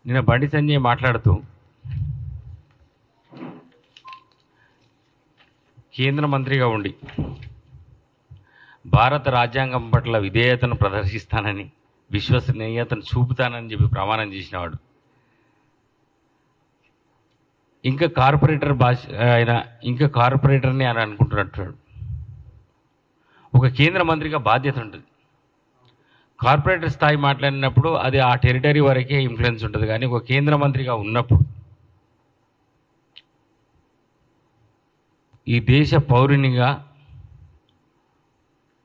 నిన్న బండి సంజయ్ మాట్లాడుతూ కేంద్ర మంత్రిగా ఉండి భారత రాజ్యాంగం పట్ల విధేయతను ప్రదర్శిస్తానని, విశ్వసనీయతను చూపుతానని చెప్పి ప్రమాణం చేసినవాడు ఇంకా కార్పొరేటర్ ఇంకా కార్పొరేటర్ని అని అనుకుంటున్నట్టు. ఒక కేంద్ర మంత్రిగా బాధ్యత ఉంటుంది. కార్పొరేటర్ స్థాయి మాట్లాడినప్పుడు అది ఆ టెరిటరీ వరకే ఇన్ఫ్లుయెన్స్ ఉంటుంది. కానీ ఒక కేంద్ర మంత్రిగా ఉన్నప్పుడు, ఈ దేశ పౌరునిగా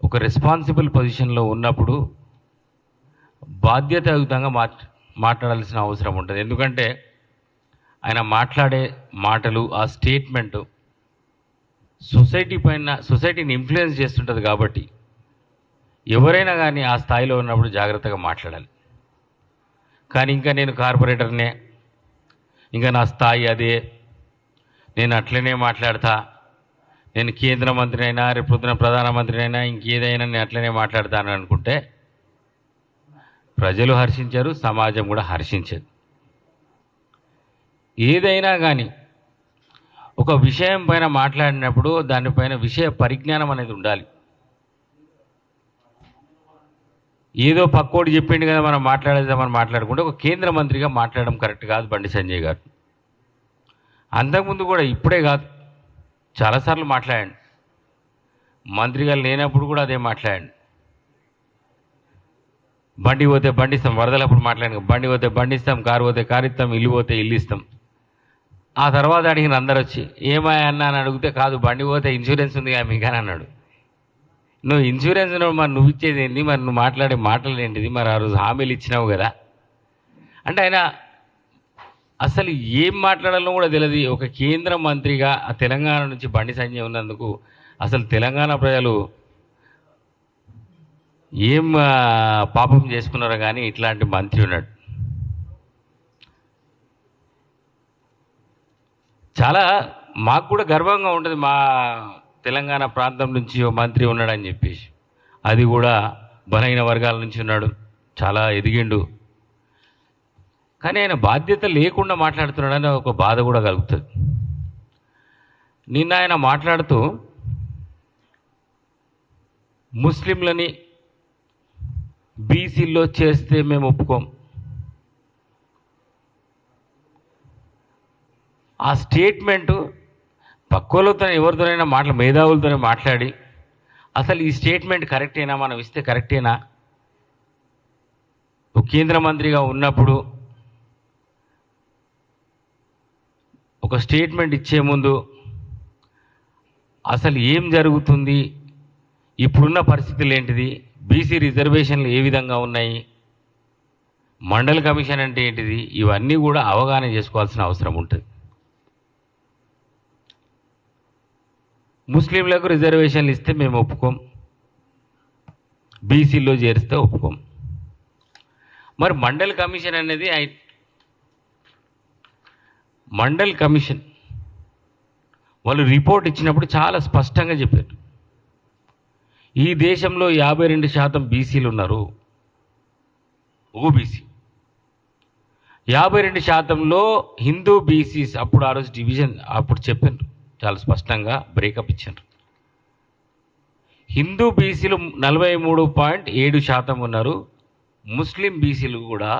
ఒక రెస్పాన్సిబుల్ పొజిషన్లో ఉన్నప్పుడు బాధ్యతాయుతంగా మాట్లాడాల్సిన అవసరం ఉంటుంది. ఎందుకంటే ఆయన మాట్లాడే మాటలు, ఆ స్టేట్మెంటు సొసైటీని ఇన్ఫ్లుయెన్స్ చేస్తుంటుంది. కాబట్టి ఎవరైనా కానీ ఆ స్థాయిలో ఉన్నప్పుడు జాగ్రత్తగా మాట్లాడాలి. కానీ ఇంకా నేను కార్పొరేటర్నే, ఇంకా నా స్థాయి అదే, నేను అట్లనే మాట్లాడతా, నేను కేంద్ర మంత్రి అయినా రేపు పొద్దున ప్రధానమంత్రి అయినా ఇంకేదైనా నేను అట్లనే మాట్లాడతాను అనుకుంటే ప్రజలు హర్షించారు, సమాజం కూడా హర్షించదు. ఏదైనా కానీ ఒక విషయం పైన మాట్లాడినప్పుడు దానిపైన విషయ పరిజ్ఞానం అనేది ఉండాలి. ఏదో పక్కోడు చెప్పిండు కదా మనం మాట్లాడేద్దామని మాట్లాడుకుంటే ఒక కేంద్ర మంత్రిగా మాట్లాడడం కరెక్ట్ కాదు బండి సంజయ్ గారు. అంతకుముందు కూడా, ఇప్పుడే కాదు, చాలాసార్లు మాట్లాడండి. మంత్రిగా లేనప్పుడు కూడా అదే మాట్లాడండి. బండి పోతే బండిస్తాం, వరదలప్పుడు మాట్లాడి బండి పోతే బండిస్తాం, కారు పోతే కారు ఇస్తాం, ఇల్లు పోతే ఇల్లు ఇస్తాం. ఆ తర్వాత అడిగిన అందరు వచ్చి ఏమాయ అన్నా అని అడిగితే, కాదు బండి పోతే ఇన్సూరెన్స్ ఉంది కదా మీకు అని అన్నాడు. నువ్వు ఇన్సూరెన్స్ మరి నువ్వు ఇచ్చేది ఏంటి, మరి నువ్వు మాట్లాడే మాటలు ఏంటిది, మరి ఆ రోజు హామీలు ఇచ్చినావు కదా అంటే ఆయన అసలు ఏం మాట్లాడాలో కూడా తెలియదు. ఒక కేంద్ర మంత్రిగా ఆ తెలంగాణ నుంచి బండి సంజయ్ ఉన్నందుకు అసలు తెలంగాణ ప్రజలు ఏం పాపం చేసుకున్నారో కానీ ఇట్లాంటి మంత్రి ఉన్నాడు. చాలా మాకు కూడా గర్వంగా ఉంటుంది, మా తెలంగాణ ప్రాంతం నుంచి ఓ మంత్రి ఉన్నాడని చెప్పేసి. అది కూడా బలహీన వర్గాల నుంచి ఉన్నాడు, చాలా ఎదిగిండు. కానీ ఆయన బాధ్యత లేకుండా మాట్లాడుతున్నాడని ఒక బాధ కూడా కలుగుతుంది. నిన్న ఆయన మాట్లాడుతూ ముస్లింలని బీసీల్లో చేస్తే మేము ఒప్పుకోం, ఆ స్టేట్మెంటు పక్కోళ్ళతో ఎవరితోనైనా మేధావులతోనే మాట్లాడి అసలు ఈ స్టేట్మెంట్ కరెక్టేనా, మనం ఇస్తే కరెక్టేనా, ఒక కేంద్ర మంత్రిగా ఉన్నప్పుడు ఒక స్టేట్మెంట్ ఇచ్చే ముందు అసలు ఏం జరుగుతుంది, ఇప్పుడున్న పరిస్థితులు ఏంటిది, బీసీ రిజర్వేషన్లు ఏ విధంగా ఉన్నాయి, మండల్ కమిషన్ అంటే ఏంటిది, ఇవన్నీ కూడా అవగాహన చేసుకోవాల్సిన అవసరం ఉంటుంది. ముస్లింలకు రిజర్వేషన్లు ఇస్తే మేము ఒప్పుకోం, బీసీలో చేరిస్తే ఒప్పుకోం. మరి మండల్ కమిషన్ అనేది మండల్ కమిషన్ వాళ్ళు రిపోర్ట్ ఇచ్చినప్పుడు చాలా స్పష్టంగా చెప్పారు, ఈ దేశంలో 52% బీసీలు ఉన్నారు, ఓబీసీ. 52%లో హిందూ బీసీస్ అప్పుడు ఆ రోజు డివిజన్ అప్పుడు చెప్పారు, చాలా స్పష్టంగా బ్రేకప్ ఇచ్చారు. హిందూ బీసీలు 43.7% ఉన్నారు, ముస్లిం బీసీలు కూడా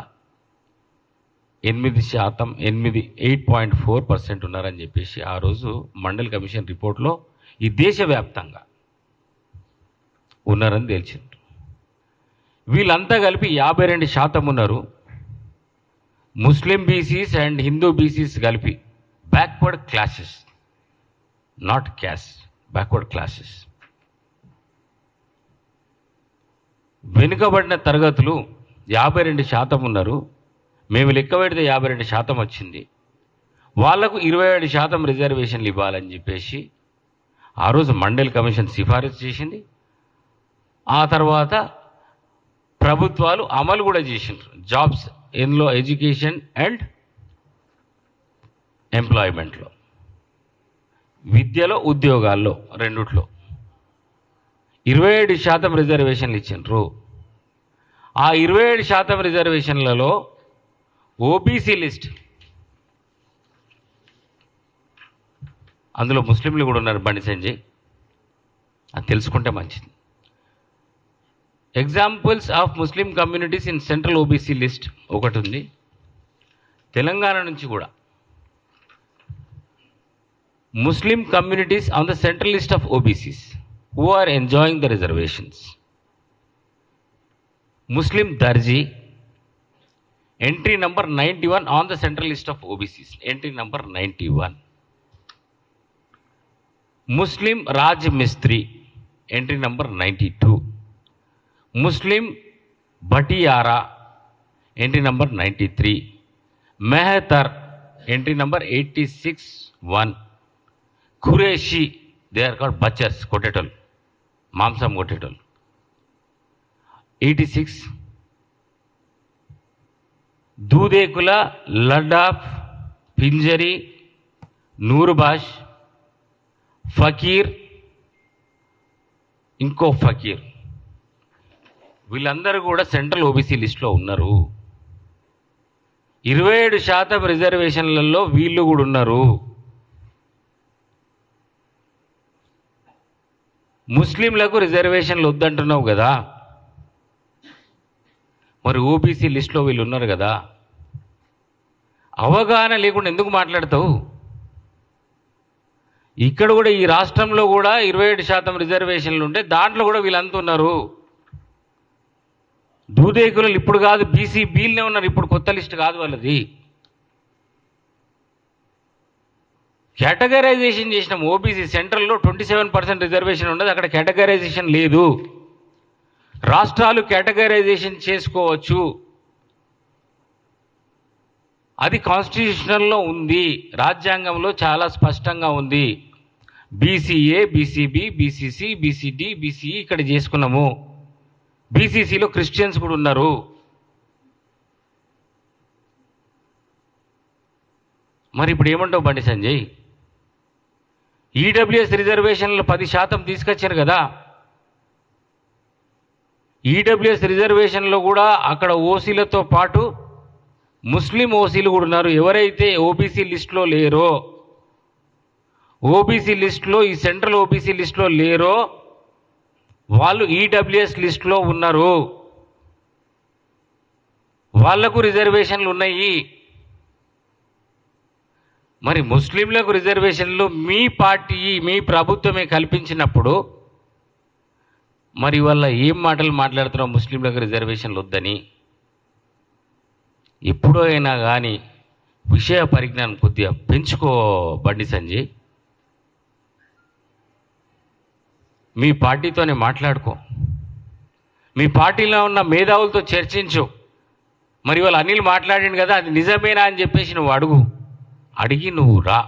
8.4% ఉన్నారని చెప్పేసి ఆ రోజు మండల్ కమిషన్ రిపోర్ట్లో ఈ దేశవ్యాప్తంగా ఉన్నారని తేల్చింది. వీళ్ళంతా కలిపి 52% ఉన్నారు. ముస్లిం బీసీస్ అండ్ హిందూ బీసీస్ కలిపి backward classes, not caste, backward classes, వెనుకబడిన తరగతులు 52% ఉన్నారు. మేము లెక్క పెడితే 52% వచ్చింది. వాళ్లకు 27% రిజర్వేషన్లు ఇవ్వాలని చెప్పేసి ఆ రోజు మండల్ కమిషన్ సిఫారసు చేసింది. ఆ తర్వాత ప్రభుత్వాలు అమలు కూడా చేసిండ్రు. జాబ్స్ ఎన్లో, ఎడ్యుకేషన్ అండ్ ఎంప్లాయ్మెంట్లో, విద్యలో, ఉద్యోగాల్లో రెండిట్లో 27% రిజర్వేషన్లు ఇచ్చిండ్రు. ఆ 27% రిజర్వేషన్లలో ఓబీసీ లిస్ట్, అందులో ముస్లింలు కూడా ఉన్నారు బండి సంజయ్, అది తెలుసుకుంటే మంచిది. Examples of Muslim communities in central OBC list ఒకటి ఉంది. తెలంగాణ నుంచి కూడా Muslim communities on the central list of OBCs who are enjoying the reservations. Muslim Darzi entry number 91 on the central list of OBCs, entry number 91. Muslim Raj Mistri entry number 92. Muslim Bhatiyara entry number 93. Mehtar entry number 86(1). Qureshi, they are called butchers, కొట్టేటోళ్ళు, మాంసం కొట్టేటోళ్ళు, 86. దూదేకుల, లడ్డాఫ్, పింజరి, నూర్బాష్, ఫకీర్, ఇంకో ఫకీర్, వీళ్ళందరూ కూడా central OBC లిస్టులో ఉన్నారు. 27% రిజర్వేషన్లలో వీళ్ళు కూడా ఉన్నారు. ముస్లింలకు రిజర్వేషన్లు వద్దంటున్నావు కదా, మరి ఓబీసీ లిస్టులో వీళ్ళు ఉన్నారు కదా, అవగాహన లేకుండా ఎందుకు మాట్లాడతావు? ఇక్కడ కూడా ఈ రాష్ట్రంలో కూడా 27% రిజర్వేషన్లు ఉంటే దాంట్లో కూడా వీళ్ళంతా ఉన్నారు. దూదేకులు ఇప్పుడు కాదు, బీసీ బీల్నే ఉన్నారు, ఇప్పుడు కొత్త లిస్ట్ కాదు వాళ్ళది. కేటగరైజేషన్ చేసినాం. ఓబీసీ సెంట్రల్లో 27% రిజర్వేషన్ ఉండదు, అక్కడ కేటగరైజేషన్ లేదు. రాష్ట్రాలు కేటగరైజేషన్ చేసుకోవచ్చు, అది కాన్స్టిట్యూషనల్లో ఉంది, రాజ్యాంగంలో చాలా స్పష్టంగా ఉంది. BCA, BCB, BCC, BCD, BCE ఇక్కడ చేసుకున్నాము. బీసీసీలో క్రిస్టియన్స్ కూడా ఉన్నారు. మరి ఇప్పుడు ఏమంటావు బండి సంజయ్? ఈడబ్ల్యూఎస్ రిజర్వేషన్లు 10% తీసుకొచ్చారు కదా, ఈడబ్ల్యూఎస్ రిజర్వేషన్లో కూడా అక్కడ ఓసీలతో పాటు ముస్లిం ఓసీలు కూడా ఉన్నారు. ఎవరైతే ఓబీసీ లిస్టులో లేరో, ఓబీసీ లిస్టులో, ఈ సెంట్రల్ ఓబీసీ లిస్టులో లేరో వాళ్ళు ఈడబ్ల్యూఎస్ లిస్టులో ఉన్నారు, వాళ్లకు రిజర్వేషన్లు ఉన్నాయి. మరి ముస్లింలకు రిజర్వేషన్లు మీ పార్టీ, మీ ప్రభుత్వమే కల్పించినప్పుడు మరి వాళ్ళ ఏం మాటలు మాట్లాడుతున్నావు ముస్లింలకు రిజర్వేషన్లు వద్దని? ఎప్పుడో అయినా కానీ విషయ పరిజ్ఞానం కొద్దిగా పెంచుకో బండి సంజయ్. మీ పార్టీతోనే మాట్లాడుకో, మీ పార్టీలో ఉన్న మేధావులతో చర్చించు. మరి వాళ్ళు అనిల్ మాట్లాడిండు కదా, అది నిజమేనా అని చెప్పేసి నువ్వు అడిగి నువ్వు రా.